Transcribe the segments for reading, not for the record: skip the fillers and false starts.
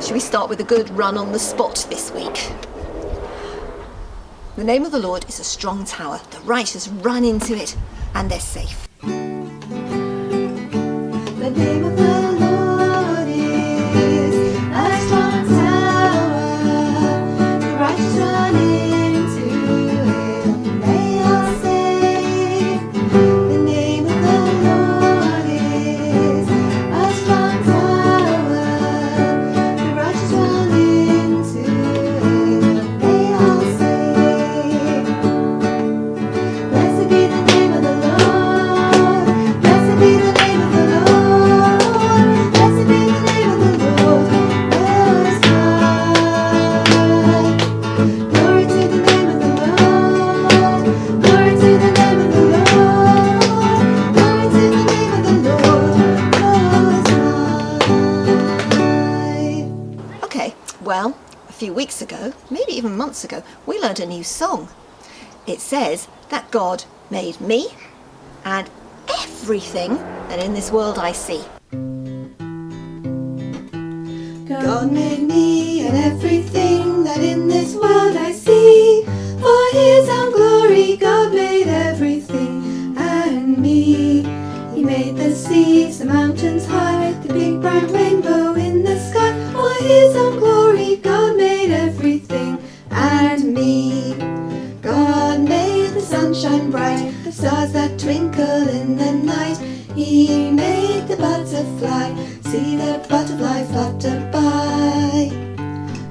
Should we start with a good run on the spot this week? The name of the Lord is a strong tower. The righteous run into it and they're safe. The name of the Lord is a strong tower. The righteous run into it and they are safe. The name of the Lord is a strong tower. The righteous run into it and they are safe. Blessed be the name of the Lord. Blessed be the name of the Lord. Blessed be the name of the Lord Most High. Glory to the name of the Lord. Glory to the name of the Lord. Glory to the name of the Lord Most High. Okay, well, a few weeks ago, maybe even months ago, we learned a new song. It says that God made me and everything that in this world I see. God made me and everything that in this world I see. For his own glory, God made everything and me. He made the seas, the mountains high, the big bright rainbow in the sky. For his own glory, God made everything and me. God made the sunshine bright, the stars that twinkle in the night. He made the butterfly, see the butterfly flutter by.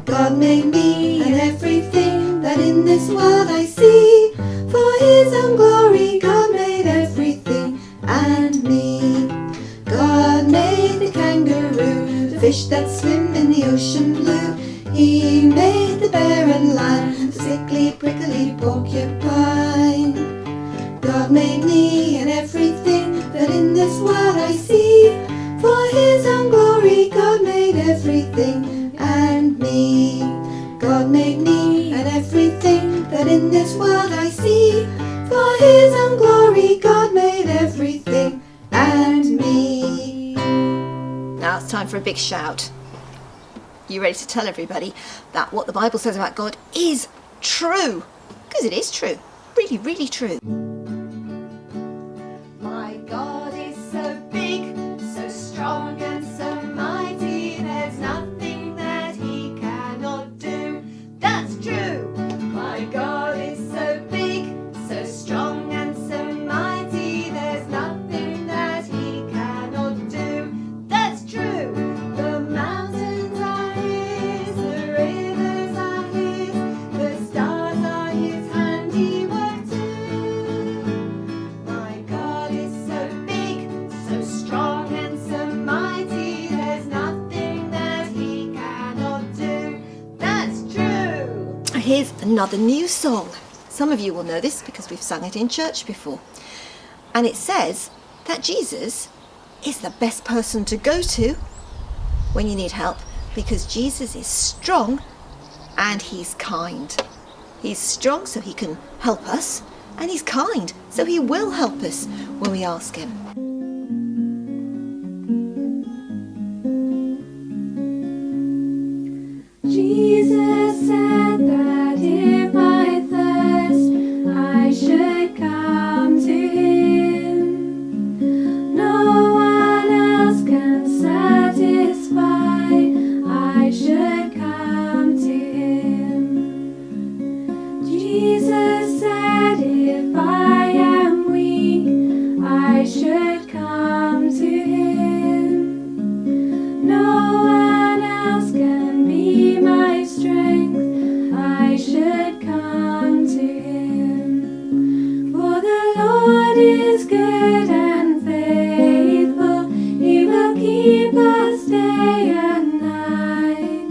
God made me and everything that in this world I see. For his own glory, God made everything and me. God made the kangaroo, the fish that swim in the ocean blue. He made the bear and lion, the sickly, prickly porcupine. God made me and everything that in this world I see. For his own glory, God made everything and me. God made me and everything that in this world I see. For his own glory, God made everything and me. Now it's time for a big shout. You ready to tell everybody that what the Bible says about God is true? Because it is true. Really, really true. My God is so big, so strong and so mighty. There's nothing that he cannot do. That's true. My God is so big, so strong and so mighty. There's nothing that he cannot do. That's true. The mountains are his, the rivers are his, the stars are his handiwork too. My God is so big, so strong and so mighty. There's nothing that he cannot do. That's true. Here's another new song. Some of you will know this because we've sung it in church before. And it says that Jesus is the best person to go to when you need help, because Jesus is strong and he's kind. He's strong so he can help us, and he's kind so he will help us when we ask him. Jesus said that if I thirst, I should come to him. No one else can satisfy. I should come to him. Jesus said if I am weak, I should come to him. No one else can be my strength. I should come to him. For the Lord is good and faithful. He will keep us day and night.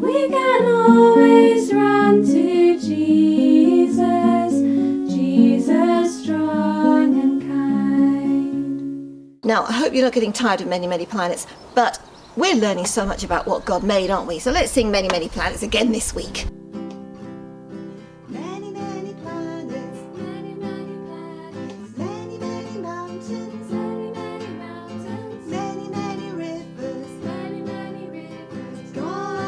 We can always run to Jesus, Jesus strong and kind. Now, I hope you're not getting tired of Many, Many Planets, but we're learning so much about what God made, aren't we? So let's sing Many, Many Planets again this week. Many, many planets, Many, many planets, many, many mountains, many, many mountains, many, many rivers. many, many rivers. God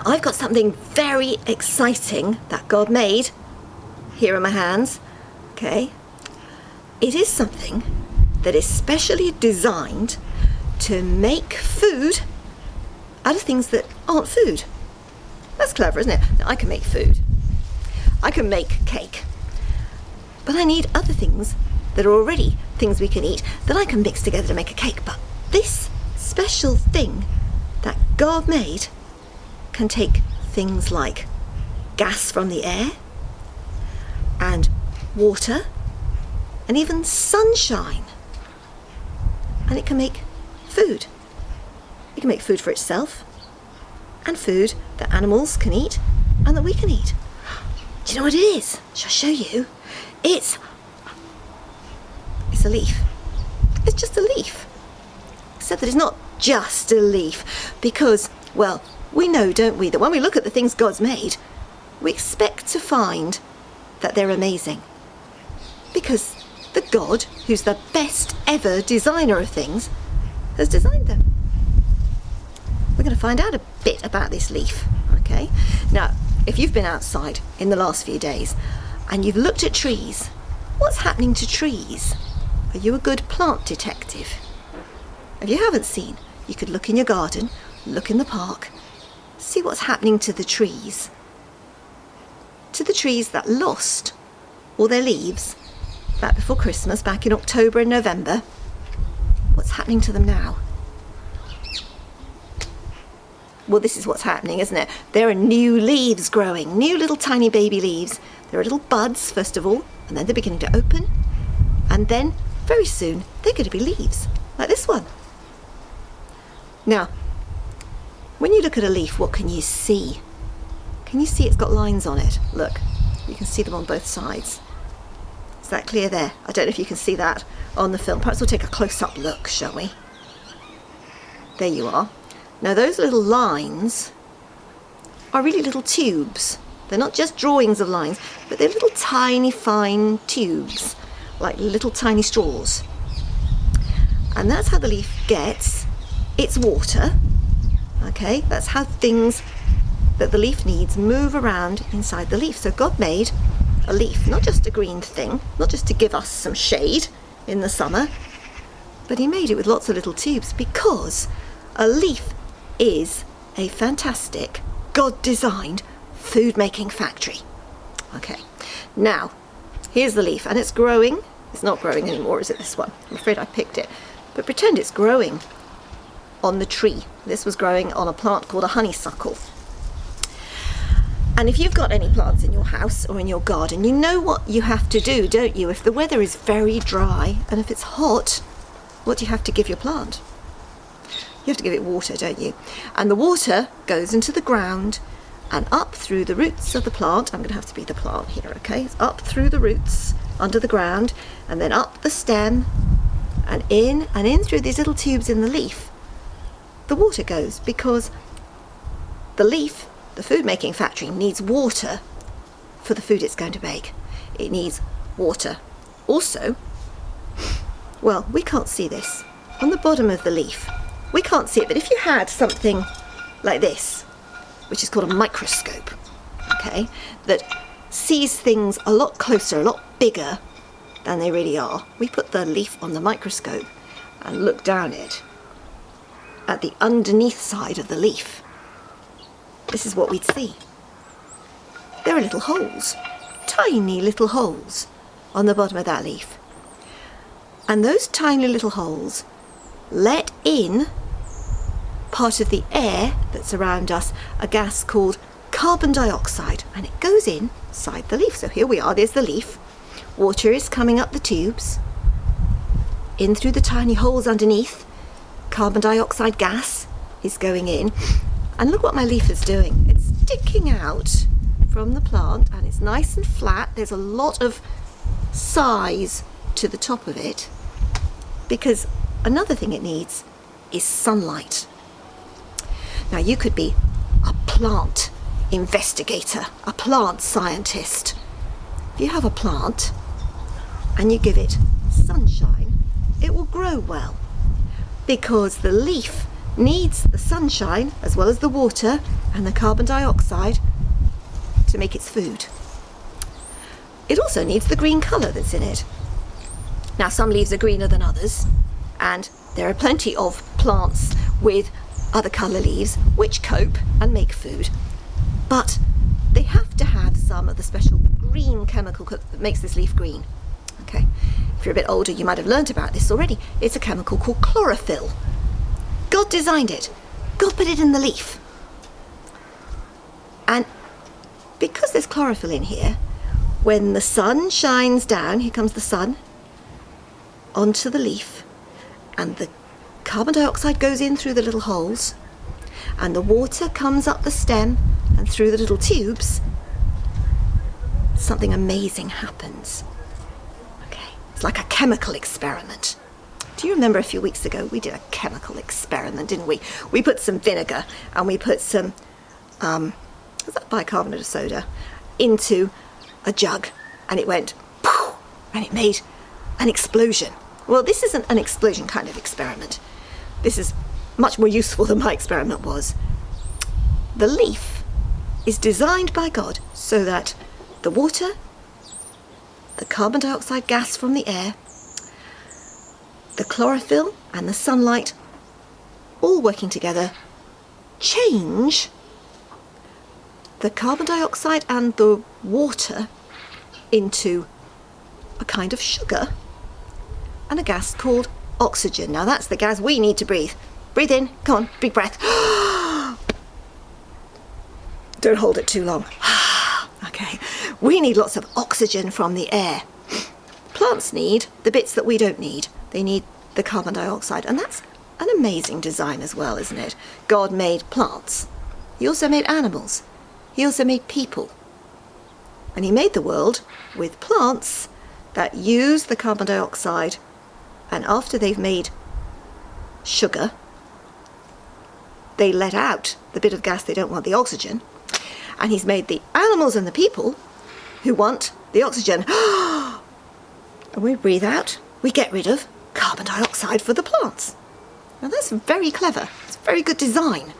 I've got something very exciting that God made. Here are my hands. Okay. It is something that is specially designed to make food out of things that aren't food. That's clever, isn't it? Now, I can make food. I can make cake. But I need other things that are already things we can eat that I can mix together to make a cake. But this special thing that God made can take things like gas from the air and water and even sunshine. And it can make food. It can make food for itself and food that animals can eat and that we can eat. Do you know what it is? Shall I show you? It's a leaf. It's just a leaf. Except that it's not just a leaf because, well, we know, don't we, that when we look at the things God's made, we expect to find that they're amazing. Because the God, who's the best ever designer of things, has designed them. We're going to find out a bit about this leaf, okay? Now, if you've been outside in the last few days and you've looked at trees, what's happening to trees? Are you a good plant detective? If you haven't seen, you could look in your garden, look in the park, see what's happening to the trees. To the trees that lost all their leaves back before Christmas, back in October and November. What's happening to them now? Well, this is what's happening, isn't it? There are new leaves growing, new little tiny baby leaves. There are little buds, first of all, and then they're beginning to open. And then, very soon, they're going to be leaves, like this one. Now, when you look at a leaf, what can you see? Can you see it's got lines on it? Look, you can see them on both sides. Is that clear there? I don't know if you can see that on the film. Perhaps we'll take a close-up look, shall we? There you are. Now, those little lines are really little tubes. They're not just drawings of lines, but they're little tiny, fine tubes, like little tiny straws. And that's how the leaf gets its water. Okay, that's how things that the leaf needs move around inside the leaf. So God made a leaf, not just a green thing, not just to give us some shade in the summer, but he made it with lots of little tubes because a leaf is a fantastic, God-designed food-making factory. Okay, now, here's the leaf, and it's growing. It's not growing anymore, is it, this one? I'm afraid I picked it. But pretend it's growing on the tree. This was growing on a plant called a honeysuckle. And if you've got any plants in your house or in your garden, you know what you have to do, don't you? If the weather is very dry and if it's hot, what do you have to give your plant? You have to give it water, don't you? And the water goes into the ground and up through the roots of the plant. I'm going to have to be the plant here, okay? It's up through the roots, under the ground, and then up the stem, and in through these little tubes in the leaf. The water goes because the leaf, the food making factory, needs water for the food it's going to bake. It needs water. Also, well, we can't see this. On the bottom of the leaf, we can't see it, but if you had something like this, which is called a microscope, okay, that sees things a lot closer, a lot bigger than they really are. We put the leaf on the microscope and look down it at the underneath side of the leaf. This is what we'd see. There are little holes, tiny little holes on the bottom of that leaf. And those tiny little holes let in part of the air that's around us, a gas called carbon dioxide, and it goes inside the leaf. So here we are, there's the leaf. Water is coming up the tubes, in through the tiny holes underneath. Carbon dioxide gas is going in. And look what my leaf is doing. It's sticking out from the plant and it's nice and flat. There's a lot of size to the top of it because another thing it needs is sunlight. Now you could be a plant investigator, a plant scientist. If you have a plant and you give it sunshine, it will grow well because the leaf needs the sunshine as well as the water and the carbon dioxide to make its food. It also needs the green colour that's in it. Now, some leaves are greener than others, and there are plenty of plants with other colour leaves which cope and make food. But they have to have some of the special green chemical that makes this leaf green. Okay, if you're a bit older, you might have learnt about this already. It's a chemical called chlorophyll. God designed it. God put it in the leaf. And because there's chlorophyll in here, when the sun shines down, here comes the sun, onto the leaf, and the carbon dioxide goes in through the little holes, and the water comes up the stem and through the little tubes, something amazing happens. Okay, it's like a chemical experiment. Do you remember a few weeks ago we did a chemical experiment, didn't we? We put some vinegar and we put some was that bicarbonate of soda into a jug, and it went poof, and it made an explosion. Well, this isn't an explosion kind of experiment. This is much more useful than my experiment was. The leaf is designed by God so that the water, the carbon dioxide gas from the air, the chlorophyll and the sunlight, all working together, change the carbon dioxide and the water into a kind of sugar and a gas called oxygen. Now that's the gas we need to breathe. Breathe in, come on, big breath. Don't hold it too long. Okay, we need lots of oxygen from the air. Plants need the bits that we don't need. They need the carbon dioxide, and that's an amazing design as well, isn't it? God made plants. He also made animals. He also made people. And he made the world with plants that use the carbon dioxide, and after they've made sugar, they let out the bit of gas they don't want, the oxygen. And he's made the animals and the people who want the oxygen. And we breathe out, we get rid of carbon dioxide for the plants. Now that's very clever. It's a very good design.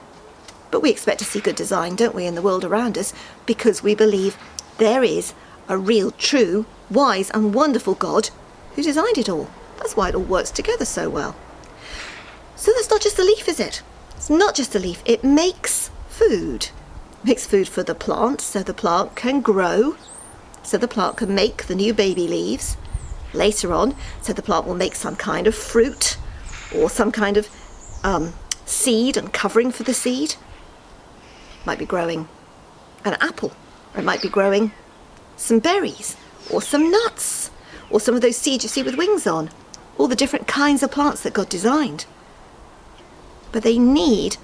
But we expect to see good design, don't we, in the world around us, because we believe there is a real, true, wise and wonderful God who designed it all. That's why it all works together so well. So that's not just a leaf, is it? It's not just a leaf. It makes food. It makes food for the plant, so the plant can grow, so the plant can make the new baby leaves. Later on, so the plant will make some kind of fruit or some kind of seed and covering for the seed. It might be growing an apple, or it might be growing some berries or some nuts or some of those seeds you see with wings on. All the different kinds of plants that God designed. But they need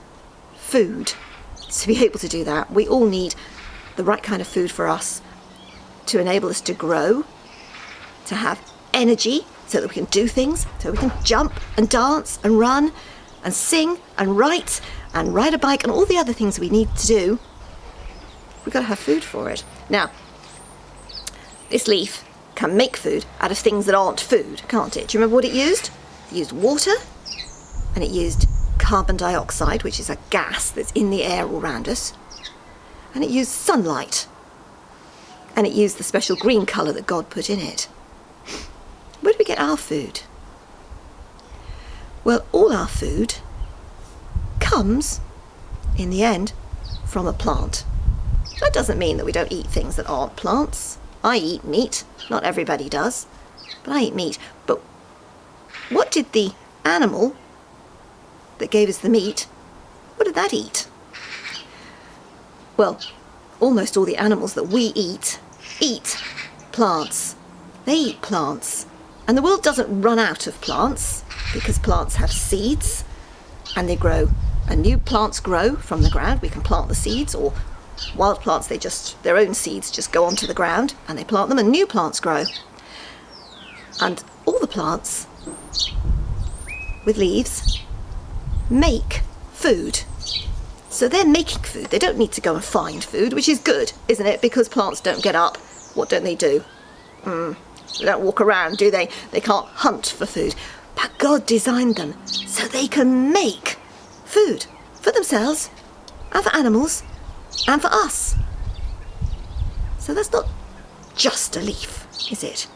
food to be able to do that. We all need the right kind of food for us to enable us to grow, to have energy so that we can do things, so we can jump and dance and run and sing and write a bike and all the other things we need to do. We've got to have food for it. Now, this leaf can make food out of things that aren't food, can't it? Do you remember what it used? It used water, and it used carbon dioxide, which is a gas that's in the air all around us, and it used sunlight, and it used the special green colour that God put in it. Where do we get our food? Well, all our food comes, in the end, from a plant. That doesn't mean that we don't eat things that aren't plants. I eat meat. Not everybody does, but I eat meat. But what did the animal that gave us the meat, what did that eat? Well, almost all the animals that we eat plants. They eat plants. And the world doesn't run out of plants, because plants have seeds and they grow, and new plants grow from the ground. We can plant the seeds, or wild plants, their own seeds just go onto the ground and they plant them and new plants grow. And all the plants with leaves make food. So they're making food. They don't need to go and find food, which is good, isn't it? Because plants don't get up. What don't they do? They don't walk around, do they? They can't hunt for food. But God designed them so they can make food for themselves and for animals and for us. So that's not just a leaf, is it?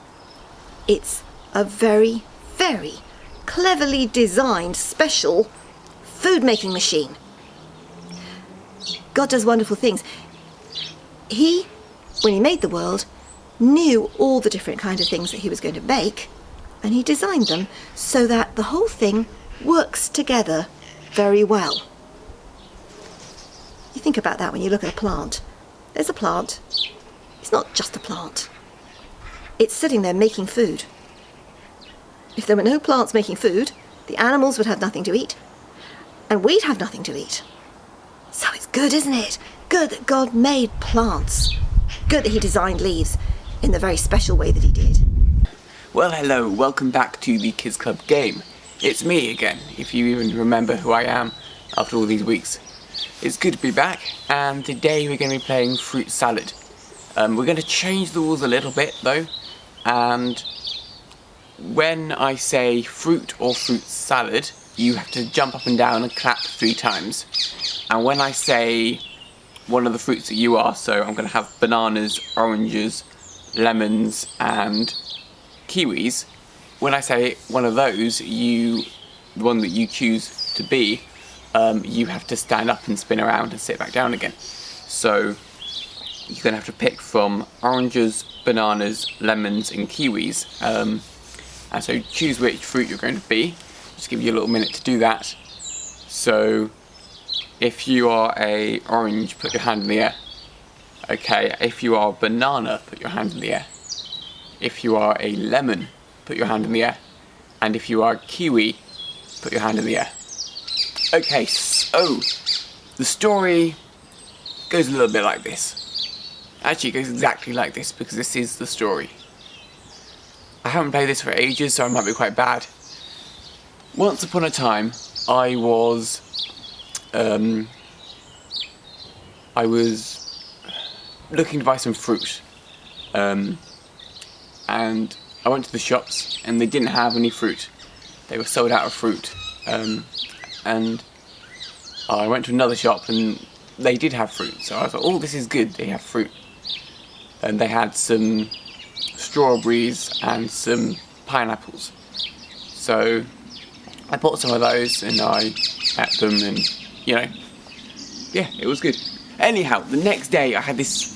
It's a very, very cleverly designed special food-making machine. God does wonderful things. He, when he made the world, knew all the different kind of things that he was going to make, and he designed them so that the whole thing works together very well. You think about that when you look at a plant. There's a plant. It's not just a plant. It's sitting there making food. If there were no plants making food, the animals would have nothing to eat, and we'd have nothing to eat. So it's good, isn't it? Good that God made plants. Good that he designed leaves in the very special way that he did. Well, hello, welcome back to the Kids Club game. It's me again, if you even remember who I am after all these weeks. It's good to be back, and today we're going to be playing fruit salad. We're going to change the rules a little bit though, and when I say fruit or fruit salad, you have to jump up and down and clap 3 times. And when I say one of the fruits that you are, so I'm going to have bananas, oranges, lemons and kiwis, when I say one of those, the one that you choose to be, you have to stand up and spin around and sit back down again. So you're going to have to pick from oranges, bananas, lemons and kiwis. And so choose which fruit you're going to be. Just give you a little minute to do that. So if you are a orange, put your hand in the air. Okay, if you are a banana, put your hand in the air. If you are a lemon, put your hand in the air. And if you are a kiwi, put your hand in the air. Okay, so the story goes a little bit like this. Actually, it goes exactly like this because this is the story. I haven't played this for ages, so I might be quite bad. Once upon a time, I was looking to buy some fruit, and I went to the shops and they didn't have any fruit. They were sold out of fruit, and I went to another shop and they did have fruit. So I thought, oh, this is good, they have fruit. And they had some strawberries and some pineapples. So I bought some of those and I ate them, and yeah, it was good. Anyhow, the next day I had this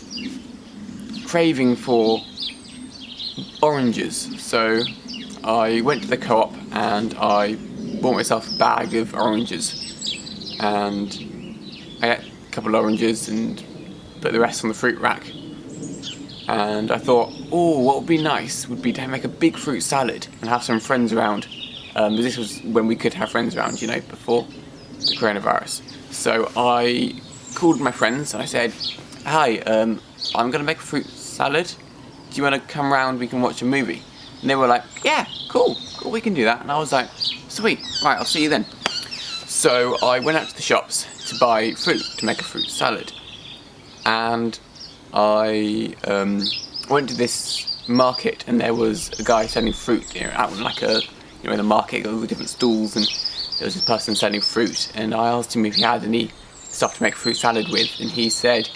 craving for oranges, so I went to the co-op and I bought myself a bag of oranges, and I ate a couple of oranges and put the rest on the fruit rack. And I thought, oh, what would be nice would be to make a big fruit salad and have some friends around. This was when we could have friends around, before the coronavirus. So I called my friends and I said, hi, I'm going to make a fruit salad. Do you want to come round? We can watch a movie. And they were like, yeah, cool, we can do that. And I was like, sweet, right, I'll see you then. So I went out to the shops to buy fruit, to make a fruit salad. And I went to this market, and there was a guy selling fruit, out in like in the market, all the different stalls, and there was this person selling fruit. And I asked him if he had any stuff to make a fruit salad with, and he said,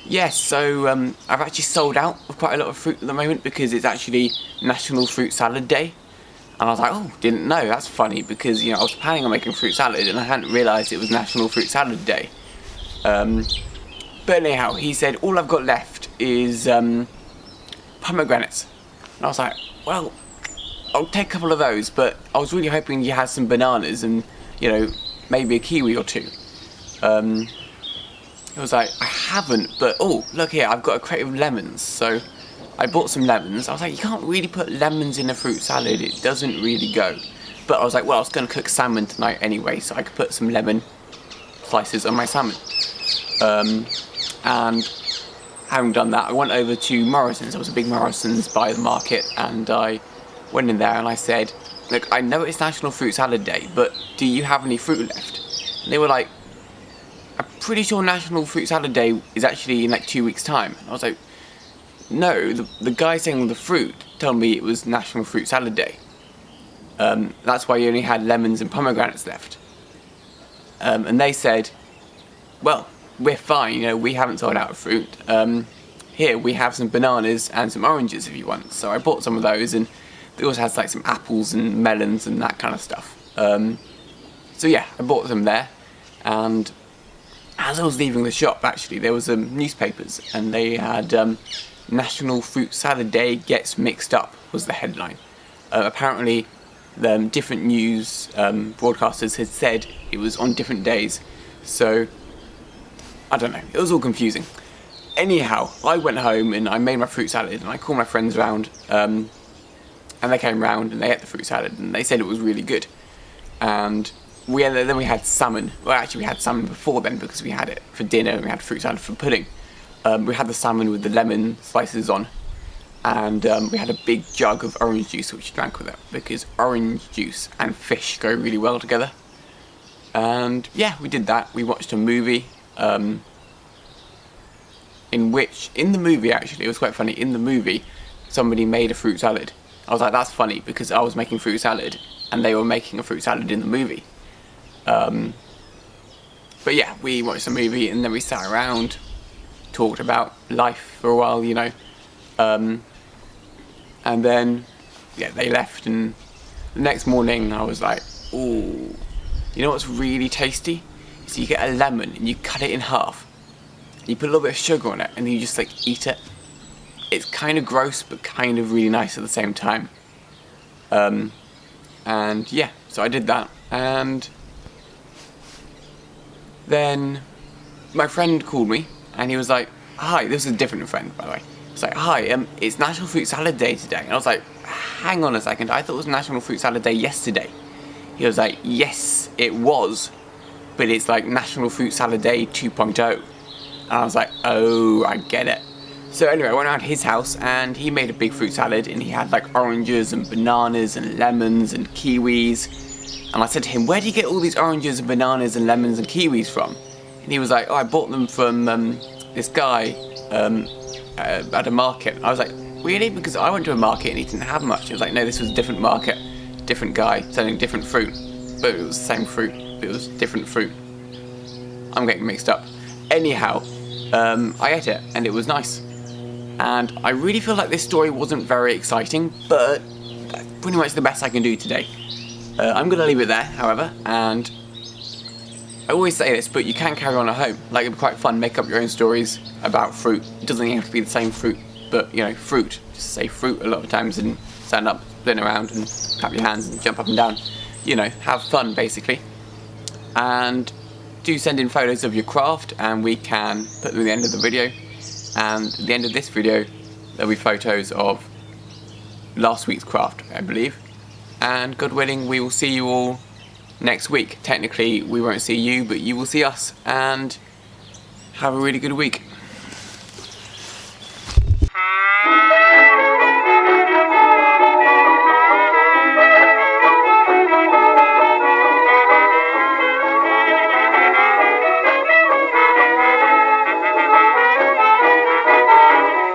yes, so I've actually sold out of quite a lot of fruit at the moment because it's actually National Fruit Salad Day. And I was like, oh, didn't know, that's funny, because I was planning on making fruit salad and I hadn't realised it was National Fruit Salad Day. But anyhow, he said, all I've got left is pomegranates. And I was like, well, I'll take a couple of those, but I was really hoping you had some bananas and, maybe a kiwi or two. It was like, I haven't, but oh, look here, I've got a crate of lemons. So I bought some lemons. I was like, you can't really put lemons in a fruit salad, it doesn't really go. But I was like, well, I was going to cook salmon tonight anyway, so I could put some lemon slices on my salmon. And having done that, I went over to Morrison's. There was a big Morrison's by the market, and I went in there and I said, look, I know it's National Fruit Salad Day, but do you have any fruit left? And they were like, I'm pretty sure National Fruit Salad Day is actually in like 2 weeks' time. And I was like, no, the guy selling the fruit told me it was National Fruit Salad Day. That's why you only had lemons and pomegranates left. And they said, well, we're fine, you know, we haven't sold out of fruit. Here we have some bananas and some oranges if you want. So I bought some of those, and they also has like some apples and melons and that kind of stuff. So yeah, I bought them there, and as I was leaving the shop, actually, there was some newspapers, and they had National Fruit Salad Day Gets Mixed Up was the headline. Apparently, the different news broadcasters had said it was on different days, so I don't know, it was all confusing. Anyhow, I went home and I made my fruit salad, and I called my friends round, and they came round and they ate the fruit salad, and they said it was really good. And then we had salmon. Well, actually we had salmon before then because we had it for dinner, and we had fruit salad for pudding. We had the salmon with the lemon slices on, and we had a big jug of orange juice which we drank with it, because orange juice and fish go really well together. And yeah, we did that. We watched a movie, in the movie actually, it was quite funny, in the movie somebody made a fruit salad. I was like, that's funny, because I was making fruit salad and they were making a fruit salad in the movie. But yeah, we watched the movie and then we sat around, talked about life for a while, you know. And then, yeah, they left, and the next morning I was like, ooh, you know what's really tasty? So you get a lemon and you cut it in half, you put a little bit of sugar on it, and you just like eat it. It's kind of gross, but kind of really nice at the same time. And yeah, so I did that, and then my friend called me, and he was like, hi, this is a different friend, by the way. He's like, hi, it's National Fruit Salad Day today. And I was like, hang on a second, I thought it was National Fruit Salad Day yesterday. He was like, yes, it was, but it's like National Fruit Salad Day 2.0. And I was like, oh, I get it. So anyway, I went around his house, and he made a big fruit salad, and he had like oranges and bananas and lemons and kiwis. And I said to him, where do you get all these oranges and bananas and lemons and kiwis from? And he was like, oh, I bought them from this guy at a market. I was like, really? Because I went to a market and he didn't have much. He was like, no, this was a different market, different guy selling different fruit. But it was the same fruit, but it was different fruit. I'm getting mixed up. Anyhow, I ate it and it was nice. And I really feel like this story wasn't very exciting, but that's pretty much the best I can do today. I'm going to leave it there, however, and I always say this, but you can carry on at home. Like, it'd be quite fun, make up your own stories about fruit. It doesn't even have to be the same fruit, but, you know, fruit. Just say fruit a lot of times and stand up, spin around and clap your hands and jump up and down. You know, have fun, basically. And do send in photos of your craft, and we can put them at the end of the video. And at the end of this video, there'll be photos of last week's craft, I believe. And God willing, we will see you all next week. Technically, we won't see you, but you will see us. And have a really good week.